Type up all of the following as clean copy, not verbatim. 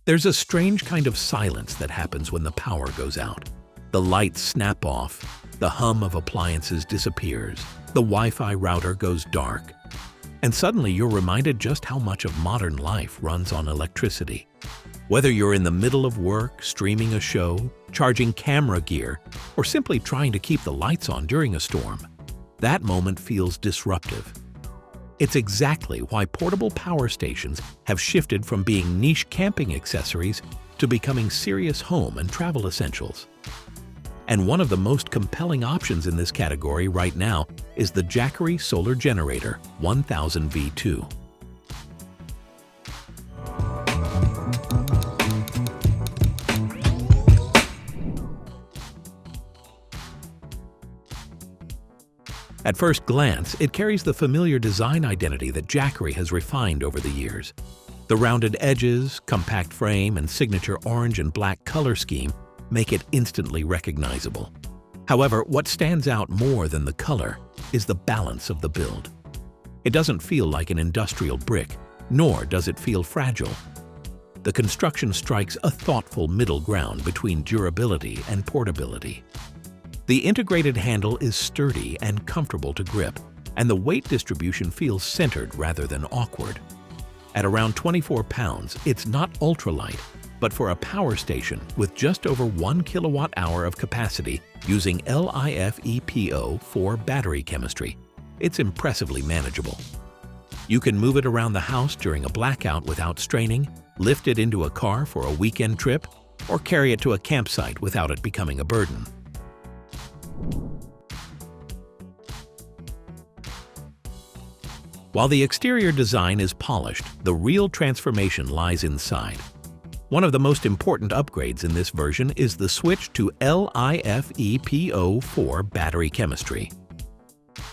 There's a strange kind of silence that happens when the power goes out. The lights snap off, the hum of appliances disappears, the Wi-Fi router goes dark, and suddenly you're reminded just how much of modern life runs on electricity. Whether you're in the middle of work, streaming a show, charging camera gear, or simply trying to keep the lights on during a storm, that moment feels disruptive. It's exactly why portable power stations have shifted from being niche camping accessories to becoming serious home and travel essentials. And one of the most compelling options in this category right now is the Jackery Solar Generator 1000 V2. At first glance, it carries the familiar design identity that Jackery has refined over the years. The rounded edges, compact frame, and signature orange and black color scheme make it instantly recognizable. However, what stands out more than the color is the balance of the build. It doesn't feel like an industrial brick, nor does it feel fragile. The construction strikes a thoughtful middle ground between durability and portability. The integrated handle is sturdy and comfortable to grip, and the weight distribution feels centered rather than awkward. At around 24 pounds, it's not ultralight, but for a power station with just over 1 kilowatt-hour of capacity using LiFePO4 battery chemistry, it's impressively manageable. You can move it around the house during a blackout without straining, lift it into a car for a weekend trip, or carry it to a campsite without it becoming a burden. While the exterior design is polished, the real transformation lies inside. One of the most important upgrades in this version is the switch to LiFePO4 battery chemistry.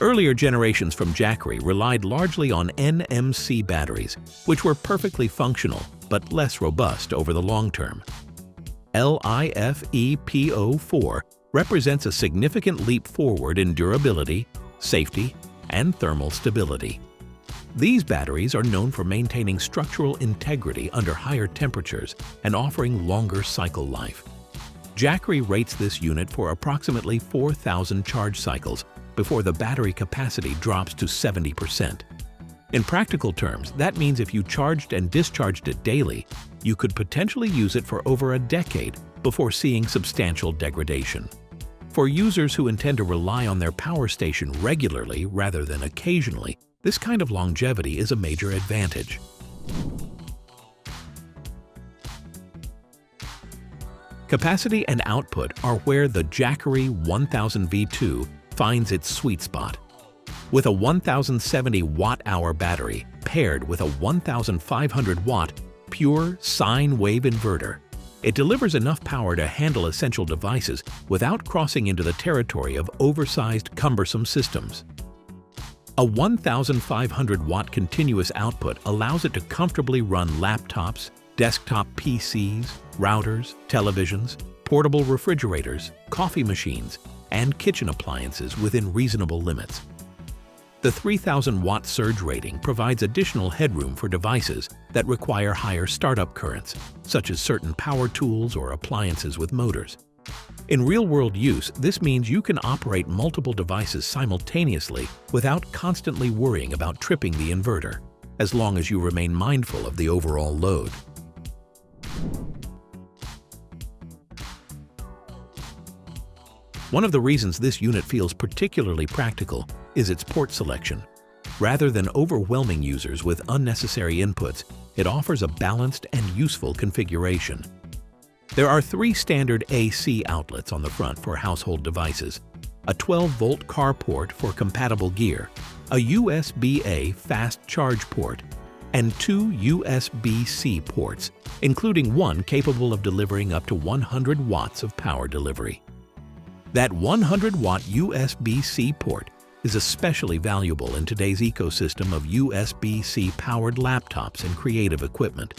Earlier generations from Jackery relied largely on NMC batteries, which were perfectly functional but less robust over the long term. LiFePO4 represents a significant leap forward in durability, safety, and thermal stability. These batteries are known for maintaining structural integrity under higher temperatures and offering longer cycle life. Jackery rates this unit for approximately 4,000 charge cycles before the battery capacity drops to 70%. In practical terms, that means if you charged and discharged it daily, you could potentially use it for over a decade before seeing substantial degradation. For users who intend to rely on their power station regularly rather than occasionally, this kind of longevity is a major advantage. Capacity and output are where the Jackery 1000 V2 finds its sweet spot. With a 1070 watt-hour battery paired with a 1500 watt pure sine wave inverter, it delivers enough power to handle essential devices without crossing into the territory of oversized, cumbersome systems. A 1500 watt continuous output allows it to comfortably run laptops, desktop PCs, routers, televisions, portable refrigerators, coffee machines, and kitchen appliances within reasonable limits. The 3000 watt surge rating provides additional headroom for devices that require higher startup currents, such as certain power tools or appliances with motors. In real-world use, this means you can operate multiple devices simultaneously without constantly worrying about tripping the inverter, as long as you remain mindful of the overall load. One of the reasons this unit feels particularly practical is its port selection. Rather than overwhelming users with unnecessary inputs, it offers a balanced and useful configuration. There are 3 standard AC outlets on the front for household devices, a 12-volt car port for compatible gear, a USB-A fast charge port, and 2 USB-C ports, including one capable of delivering up to 100 watts of power delivery. That 100-watt USB-C port is especially valuable in today's ecosystem of USB-C powered laptops and creative equipment.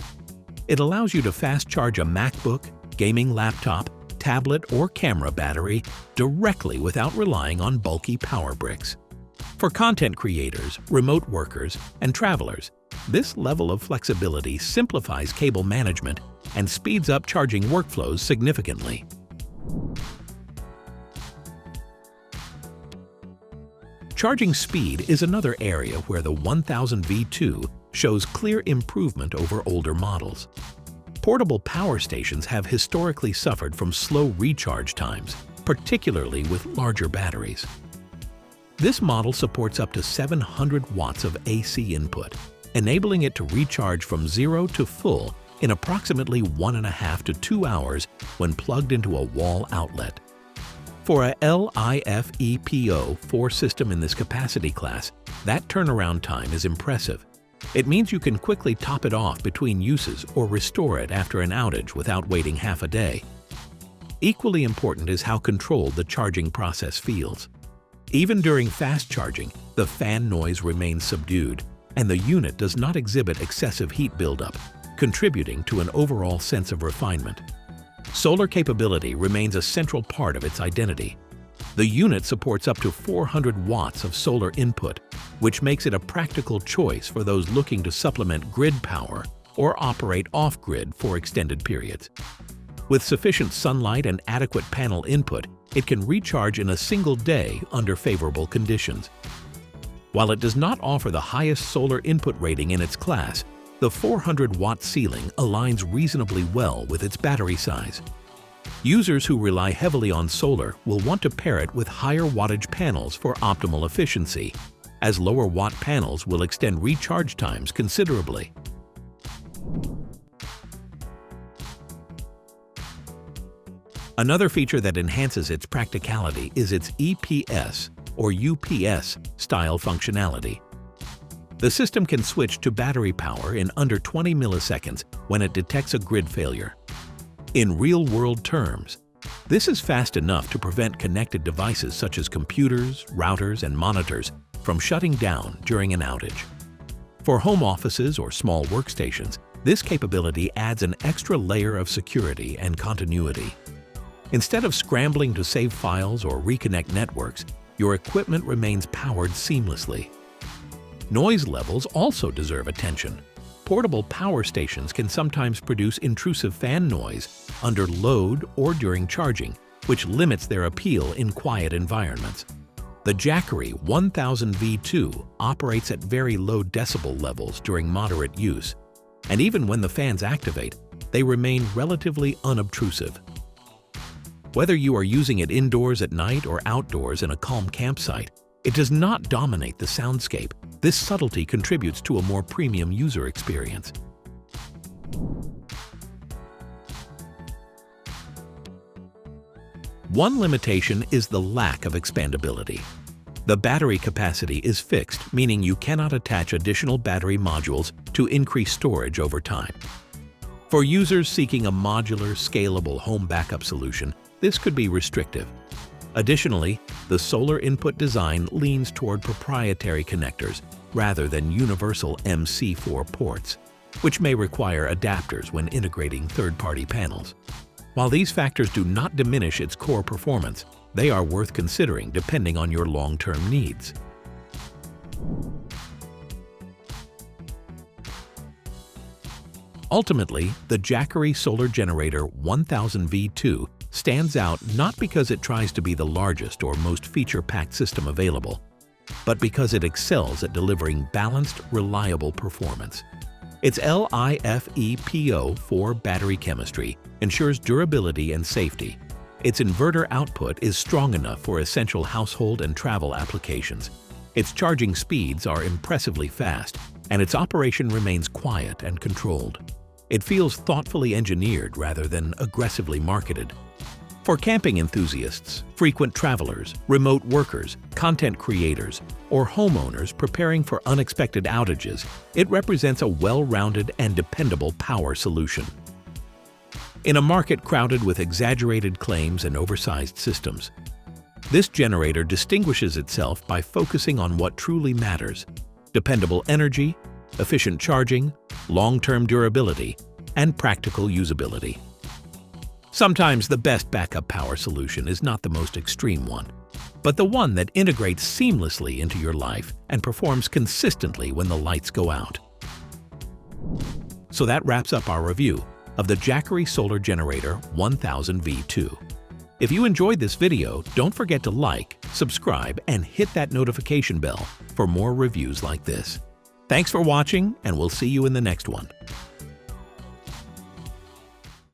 It allows you to fast charge a MacBook, gaming laptop, tablet, or camera battery directly without relying on bulky power bricks. For content creators, remote workers, and travelers, This level of flexibility simplifies cable management and speeds up charging workflows significantly. Charging speed is another area where the 1000V2 shows clear improvement over older models. Portable power stations have historically suffered from slow recharge times, particularly with larger batteries. This model supports up to 700 watts of AC input, enabling it to recharge from 0 to full in approximately 1.5 to 2 hours when plugged into a wall outlet. For a LIFEPO4 system in this capacity class, that turnaround time is impressive. It means you can quickly top it off between uses or restore it after an outage without waiting half a day. Equally important is how controlled the charging process feels. Even during fast charging, the fan noise remains subdued, and the unit does not exhibit excessive heat buildup, contributing to an overall sense of refinement. Solar capability remains a central part of its identity. The unit supports up to 400 watts of solar input, which makes it a practical choice for those looking to supplement grid power or operate off-grid for extended periods. With sufficient sunlight and adequate panel input, it can recharge in a single day under favorable conditions. While it does not offer the highest solar input rating in its class, the 400-watt ceiling aligns reasonably well with its battery size. Users who rely heavily on solar will want to pair it with higher wattage panels for optimal efficiency, as lower watt panels will extend recharge times considerably. Another feature that enhances its practicality is its EPS or UPS style functionality. The system can switch to battery power in under 20 milliseconds when it detects a grid failure. In real-world terms, this is fast enough to prevent connected devices such as computers, routers, and monitors from shutting down during an outage. For home offices or small workstations, this capability adds an extra layer of security and continuity. Instead of scrambling to save files or reconnect networks, your equipment remains powered seamlessly. Noise levels also deserve attention. Portable power stations can sometimes produce intrusive fan noise under load or during charging, which limits their appeal in quiet environments. The Jackery 1000V2 operates at very low decibel levels during moderate use, and even when the fans activate, they remain relatively unobtrusive. Whether you are using it indoors at night or outdoors in a calm campsite, it does not dominate the soundscape. This subtlety contributes to a more premium user experience. One limitation is the lack of expandability. The battery capacity is fixed, meaning you cannot attach additional battery modules to increase storage over time. For users seeking a modular, scalable home backup solution, this could be restrictive. Additionally, the solar input design leans toward proprietary connectors rather than universal MC4 ports, which may require adapters when integrating third-party panels. While these factors do not diminish its core performance, they are worth considering depending on your long-term needs. Ultimately, the Jackery Solar Generator 1000V2 stands out not because it tries to be the largest or most feature-packed system available, but because it excels at delivering balanced, reliable performance. Its LIFEPO4 battery chemistry ensures durability and safety. Its inverter output is strong enough for essential household and travel applications. Its charging speeds are impressively fast, and its operation remains quiet and controlled. It feels thoughtfully engineered rather than aggressively marketed. For camping enthusiasts, frequent travelers, remote workers, content creators, or homeowners preparing for unexpected outages, it represents a well-rounded and dependable power solution. In a market crowded with exaggerated claims and oversized systems, this generator distinguishes itself by focusing on what truly matters: dependable energy, efficient charging, long-term durability, and practical usability. Sometimes the best backup power solution is not the most extreme one, but the one that integrates seamlessly into your life and performs consistently when the lights go out. So that wraps up our review of the Jackery Solar Generator 1000 V2. If you enjoyed this video, don't forget to like, subscribe, and hit that notification bell for more reviews like this. Thanks for watching, and we'll see you in the next one.